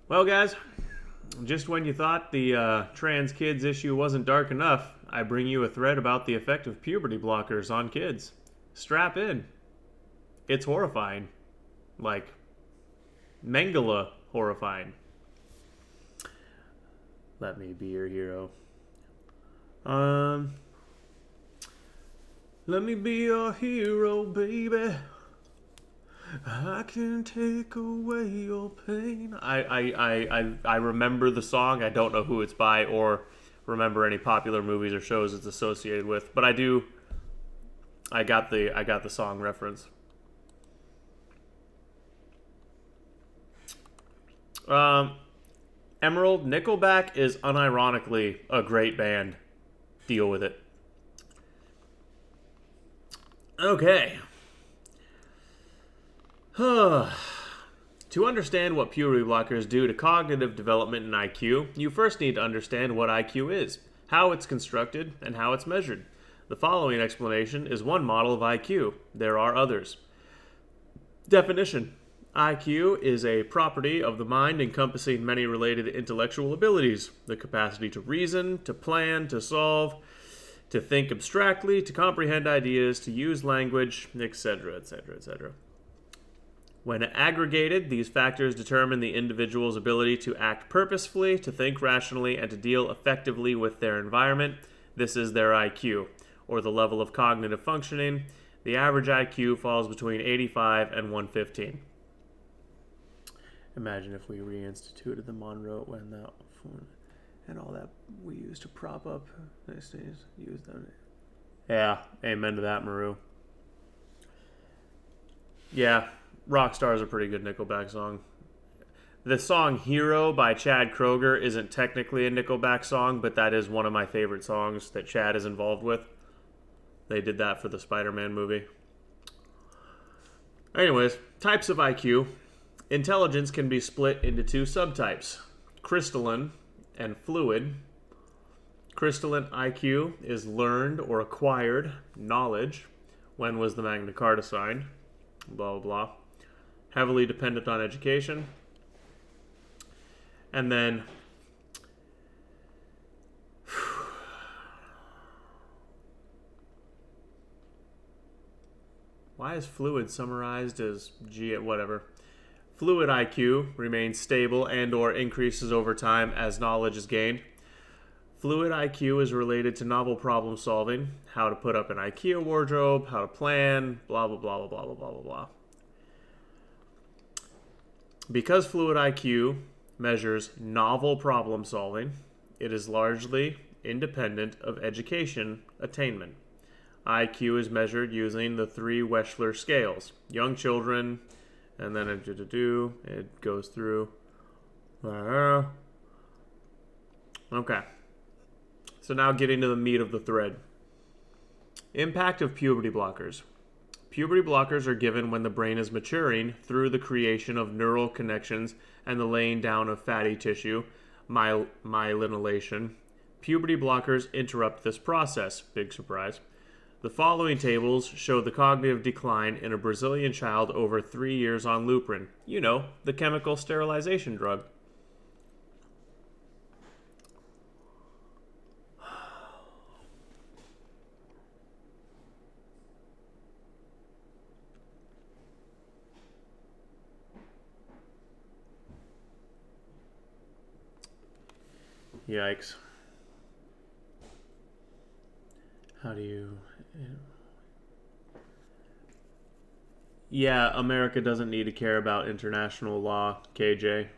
Well, guys, just when you thought the trans kids issue wasn't dark enough, I bring you a thread about the effect of puberty blockers on kids. Strap in. It's horrifying. Like, Mengele horrifying. Let me be your hero. Um, Let me be your hero, baby. I can take away your pain. I remember the song. I don't know who it's by or remember any popular movies or shows it's associated with, but I do. I got the song reference. Um, Emerald Nickelback is unironically a great band. Deal with it. Okay. To understand what puberty blockers do to cognitive development and IQ, you first need to understand what IQ is, how it's constructed, and how it's measured. The following explanation is one model of IQ. There are others. Definition: IQ is a property of the mind encompassing many related intellectual abilities: the capacity to reason, to plan, to solve, to think abstractly, to comprehend ideas, to use language, etc., etc., etc. When aggregated, these factors determine the individual's ability to act purposefully, to think rationally, and to deal effectively with their environment. This is their IQ, or the level of cognitive functioning. The average IQ falls between 85 and 115. Imagine if we reinstituted the Monroe when that and all that we used to prop up these days. Use them. Yeah, amen to that, Maru. Yeah, Rockstar is a pretty good Nickelback song. The song Hero by Chad Kroeger isn't technically a Nickelback song, but that is one of my favorite songs that Chad is involved with. They did that for the Spider-Man movie. Anyways, types of IQ. Intelligence can be split into two subtypes: crystalline and fluid. Crystalline IQ is learned or acquired knowledge. When was the Magna Carta signed? Blah, blah, blah. Heavily dependent on education. And then why is fluid summarized as G whatever? Fluid IQ remains stable and or increases over time as knowledge is gained. Fluid IQ is related to novel problem solving, how to put up an IKEA wardrobe, how to plan, blah, blah, blah, blah, blah, blah, blah, blah. Because fluid IQ measures novel problem solving, it is largely independent of education attainment. IQ is measured using the three Wechsler scales. Young children, and then it goes through. Okay. So now getting to the meat of the thread. Impact of puberty blockers. Puberty blockers are given when the brain is maturing through the creation of neural connections and the laying down of fatty tissue, myelination. Puberty blockers interrupt this process. Big surprise. The following tables show the cognitive decline in a Brazilian child over 3 years on Luprin. You know, the chemical sterilization drug. Yikes. How do you... Yeah, America doesn't need to care about international law, KJ.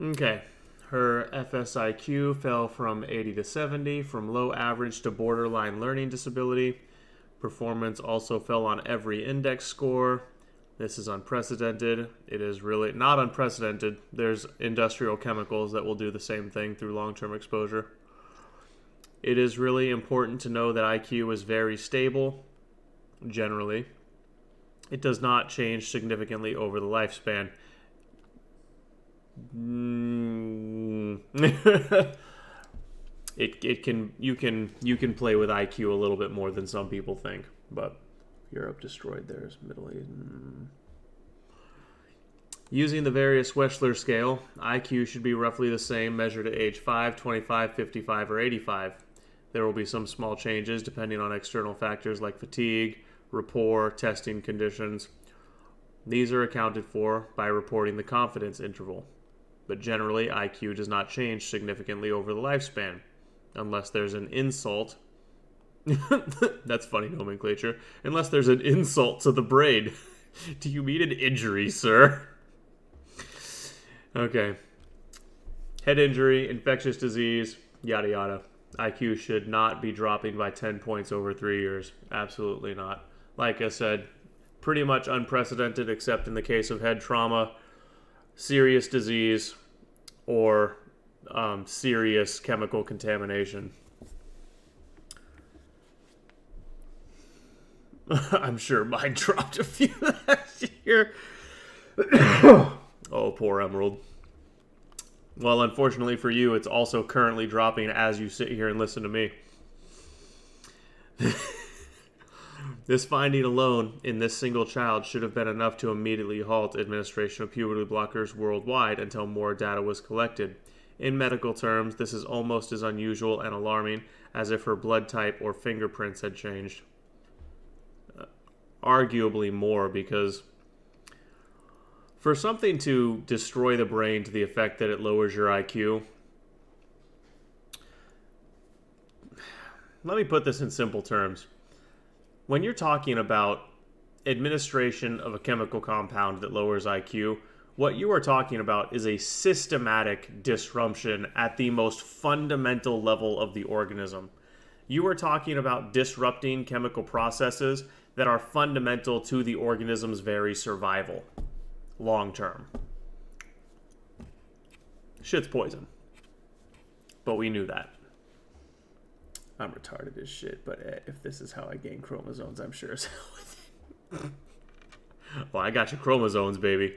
Okay. Her FSIQ fell from 80 to 70, from low average to borderline learning disability. Performance also fell on every index score. This is unprecedented. It is really not unprecedented. There's industrial chemicals that will do the same thing through long-term exposure. It is really important to know that IQ is very stable, generally. It does not change significantly over the lifespan. it can you can play with IQ a little bit more than some people think. But Europe destroyed theirs. Middle East. Using the various Wechsler scale, IQ should be roughly the same measured at age 5, 25, 55, or 85. There will be some small changes depending on external factors like fatigue, rapport, testing conditions. These are accounted for by reporting the confidence interval. But generally, IQ does not change significantly over the lifespan, unless there's an insult. That's funny nomenclature. Unless there's an insult to the brain. Do you mean an injury, sir? Okay. Head injury, infectious disease, yada yada. IQ should not be dropping by 10 points over 3 years. Absolutely not. Like I said, pretty much unprecedented except in the case of head trauma, serious disease, or serious chemical contamination. I'm sure mine dropped a few last year. Oh, poor Emerald. Well, unfortunately for you, it's also currently dropping as you sit here and listen to me. This finding alone in this single child should have been enough to immediately halt administration of puberty blockers worldwide until more data was collected. In medical terms, this is almost as unusual and alarming as if her blood type or fingerprints had changed. Arguably more, because for something to destroy the brain to the effect that it lowers your IQ, let me put this in simple terms. When you're talking about administration of a chemical compound that lowers IQ, what you are talking about is a systematic disruption at the most fundamental level of the organism. You are talking about disrupting chemical processes that are fundamental to the organism's very survival, long term. Shit's poison. But we knew that. I'm retarded as shit, but if this is how I gain chromosomes, I'm sure as hell. Well, I got your chromosomes, baby.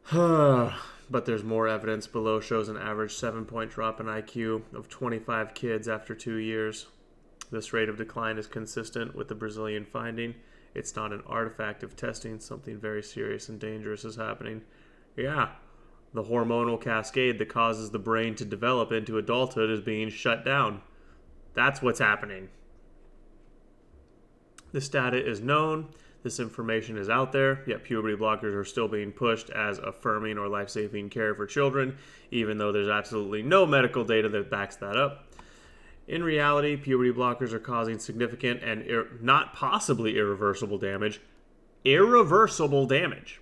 But there's more evidence. Below shows an average 7-point drop in IQ of 25 kids after 2 years. This rate of decline is consistent with the Brazilian finding. It's not an artifact of testing. Something very serious and dangerous is happening. Yeah. The hormonal cascade that causes the brain to develop into adulthood is being shut down. That's what's happening. This data is known. This information is out there, yet puberty blockers are still being pushed as affirming or life-saving care for children, even though there's absolutely no medical data that backs that up. In reality, puberty blockers are causing significant and not possibly irreversible damage. Irreversible damage.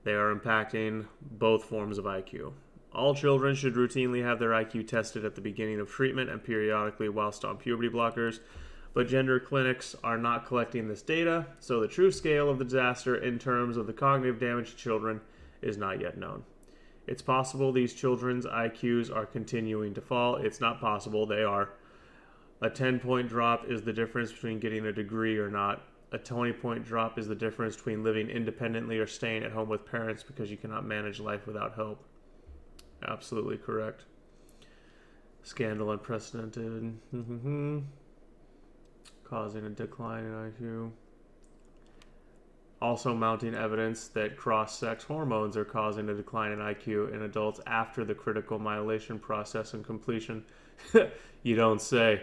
They are impacting both forms of IQ. All children should routinely have their IQ tested at the beginning of treatment and periodically whilst on puberty blockers, but gender clinics are not collecting this data, so the true scale of the disaster in terms of the cognitive damage to children is not yet known. It's possible these children's IQs are continuing to fall. It's not possible, they are. A 10-point drop is the difference between getting a degree or not. A 20-point drop is the difference between living independently or staying at home with parents because you cannot manage life without help. Absolutely correct. Scandal unprecedented. Causing a decline in IQ. Also mounting evidence that cross-sex hormones are causing a decline in IQ in adults after the critical myelination process and completion. You don't say.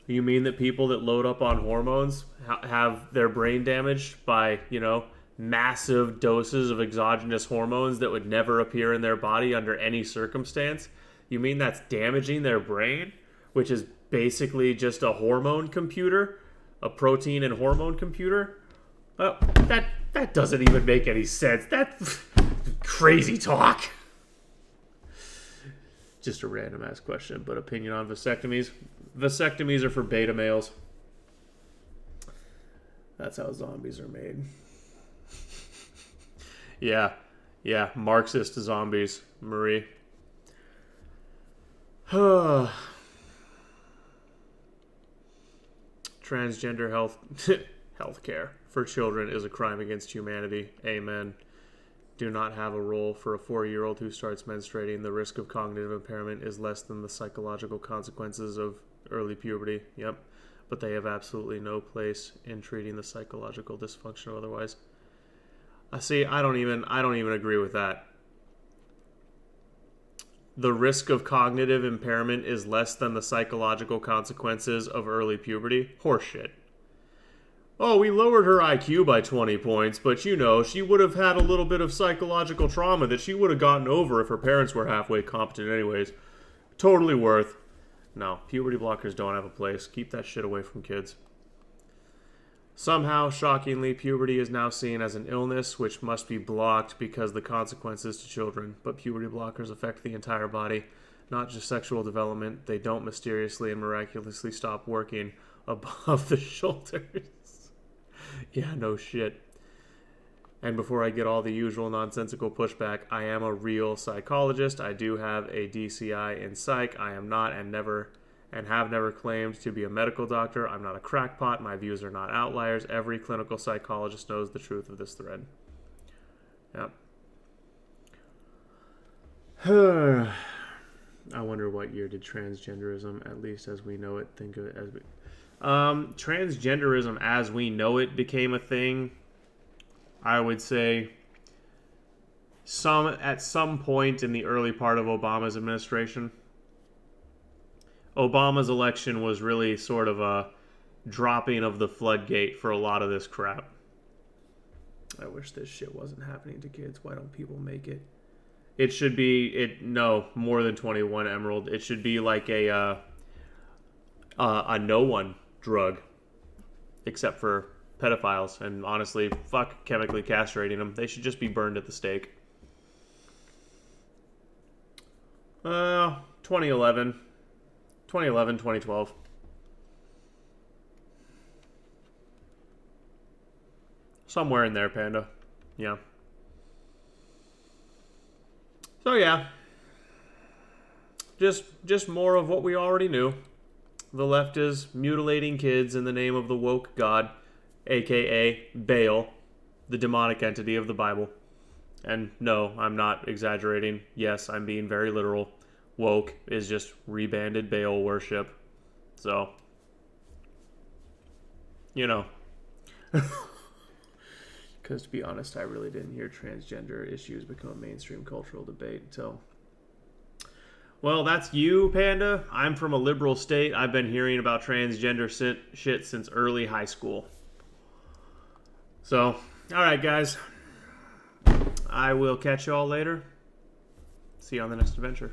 You mean that people that load up on hormones have their brain damaged by, massive doses of exogenous hormones that would never appear in their body under any circumstance? You mean that's damaging their brain, which is basically just a hormone computer, a protein and hormone computer? Well, that doesn't even make any sense. That's crazy talk. Just a random ass question, but opinion on vasectomies. Vasectomies are for beta males. That's how zombies are made. Yeah, Marxist zombies, Marie. Transgender healthcare for children is a crime against humanity. Amen. do not have a role for a 4-year-old who starts menstruating. The risk of cognitive impairment is less than the psychological consequences of early puberty. Yep. But they have absolutely no place in treating the psychological dysfunction otherwise. I don't even agree with that. The risk of cognitive impairment is less than the psychological consequences of early puberty. Horseshit. Oh, we lowered her IQ by 20 points, but you know, she would have had a little bit of psychological trauma that she would have gotten over if her parents were halfway competent anyways. Totally worth. No, puberty blockers don't have a place. Keep that shit away from kids. Somehow, shockingly, puberty is now seen as an illness which must be blocked because the consequences to children. But puberty blockers affect the entire body, not just sexual development. They don't mysteriously and miraculously stop working above the shoulders. Yeah, no shit. And before I get all the usual nonsensical pushback, I am a real psychologist. I do have a DCI in psych. I am not and have never claimed to be a medical doctor. I'm not a crackpot. My views are not outliers. Every clinical psychologist knows the truth of this thread. Yep. I wonder what year did transgenderism, at least as we know it, think of it as... transgenderism as we know it became a thing, I would say at some point in the early part of Obama's administration. Obama's election was really sort of a dropping of the floodgate for a lot of this crap. I wish this shit wasn't happening to kids. Why don't people make it? It should be no more than 21 Emerald. It should be like a no one drug, except for pedophiles. And honestly, fuck chemically castrating them. They should just be burned at the stake. 2011, 2012. Somewhere in there, Panda. Yeah. So yeah. Just more of what we already knew. The left is mutilating kids in the name of the woke god, aka Baal, the demonic entity of the Bible. And no, I'm not exaggerating. Yes, I'm being very literal. Woke is just rebanded Baal worship. So, you know. Because to be honest, I really didn't hear transgender issues become a mainstream cultural debate until... Well, that's you, Panda. I'm from a liberal state. I've been hearing about transgender shit since early high school. So, alright guys. I will catch you all later. See you on the next adventure.